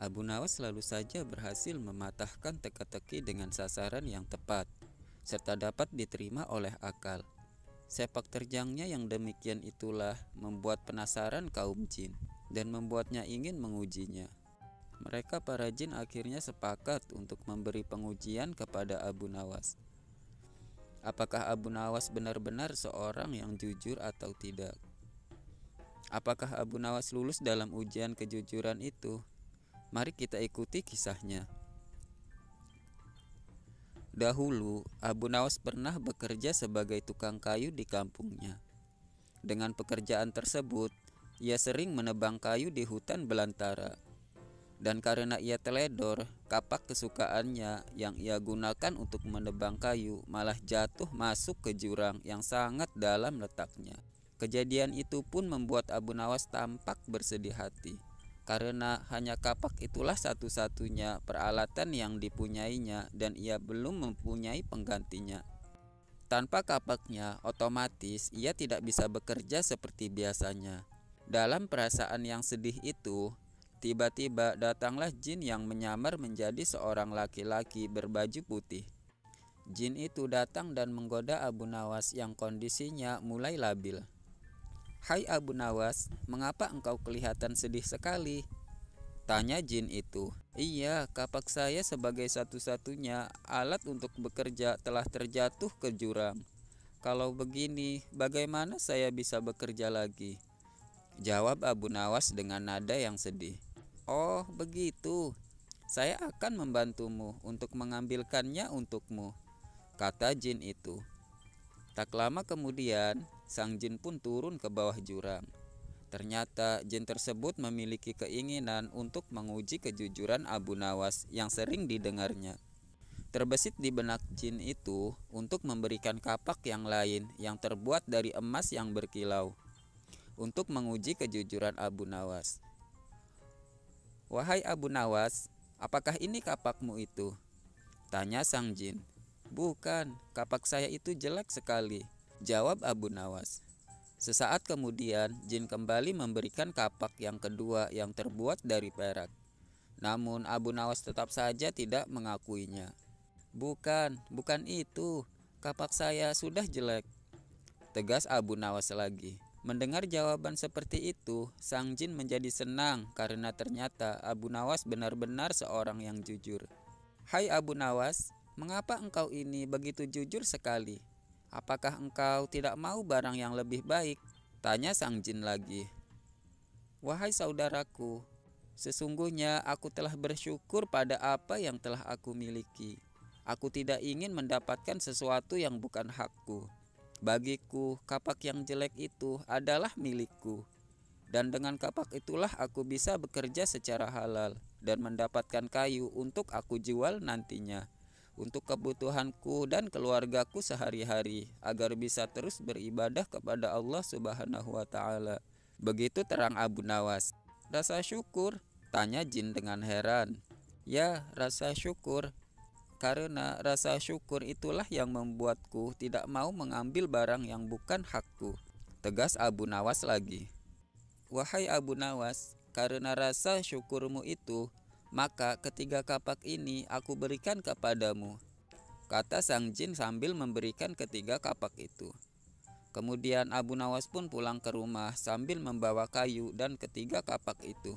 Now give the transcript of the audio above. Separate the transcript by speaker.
Speaker 1: Abu Nawas selalu saja berhasil mematahkan teka-teki dengan sasaran yang tepat, serta dapat diterima oleh akal. Sepak terjangnya yang demikian itulah membuat penasaran kaum jin dan membuatnya ingin mengujinya. Mereka para jin akhirnya sepakat untuk memberi pengujian kepada Abu Nawas. Apakah Abu Nawas benar-benar seorang yang jujur atau tidak? Apakah Abu Nawas lulus dalam ujian kejujuran itu? Mari kita ikuti kisahnya. Dahulu, Abu Nawas pernah bekerja sebagai tukang kayu di kampungnya. Dengan pekerjaan tersebut, ia sering menebang kayu di hutan belantara. Dan karena ia teledor, kapak kesukaannya yang ia gunakan untuk menebang kayu malah jatuh masuk ke jurang yang sangat dalam letaknya. Kejadian itu pun membuat Abu Nawas tampak bersedih hati, karena hanya kapak itulah satu-satunya peralatan yang dipunyainya dan ia belum mempunyai penggantinya. Tanpa kapaknya, otomatis ia tidak bisa bekerja seperti biasanya. Dalam perasaan yang sedih itu, tiba-tiba datanglah jin yang menyamar menjadi seorang laki-laki berbaju putih. Jin itu datang dan menggoda Abu Nawas yang kondisinya mulai labil. "Hai Abu Nawas, mengapa engkau kelihatan sedih sekali?" tanya jin itu. "Iya, kapak saya sebagai satu-satunya alat untuk bekerja telah terjatuh ke jurang. Kalau begini, bagaimana saya bisa bekerja lagi?" jawab Abu Nawas dengan nada yang sedih. "Oh, begitu. Saya akan membantumu untuk mengambilkannya untukmu," kata jin itu. Tak lama kemudian, sang jin pun turun ke bawah jurang. Ternyata jin tersebut memiliki keinginan untuk menguji kejujuran Abu Nawas yang sering didengarnya. Terbesit di benak jin itu untuk memberikan kapak yang lain yang terbuat dari emas yang berkilau untuk menguji kejujuran Abu Nawas. "Wahai Abu Nawas, apakah ini kapakmu itu?" tanya sang jin. "Bukan, kapak saya itu jelek sekali," jawab Abu Nawas. Sesaat kemudian, jin kembali memberikan kapak yang kedua yang terbuat dari perak. Namun Abu Nawas tetap saja tidak mengakuinya. Bukan itu. Kapak saya sudah jelek," tegas Abu Nawas lagi. Mendengar jawaban seperti itu, sang jin menjadi senang karena ternyata Abu Nawas benar-benar seorang yang jujur. "Hai Abu Nawas, mengapa engkau ini begitu jujur sekali? Apakah engkau tidak mau barang yang lebih baik?" tanya sang jin lagi. "Wahai saudaraku, sesungguhnya aku telah bersyukur pada apa yang telah aku miliki. Aku tidak ingin mendapatkan sesuatu yang bukan hakku. Bagiku, kapak yang jelek itu adalah milikku. Dan dengan kapak itulah aku bisa bekerja secara halal dan mendapatkan kayu untuk aku jual nantinya, untuk kebutuhanku dan keluargaku sehari-hari, agar bisa terus beribadah kepada Allah Subhanahu wa Ta'ala." Begitu terang Abu Nawas. "Rasa syukur?" tanya jin dengan heran. "Ya, rasa syukur. Karena rasa syukur itulah yang membuatku tidak mau mengambil barang yang bukan hakku," tegas Abu Nawas lagi. "Wahai Abu Nawas, karena rasa syukurmu itu, maka ketiga kapak ini aku berikan kepadamu," kata sang jin sambil memberikan ketiga kapak itu. Kemudian Abu Nawas pun pulang ke rumah sambil membawa kayu dan ketiga kapak itu.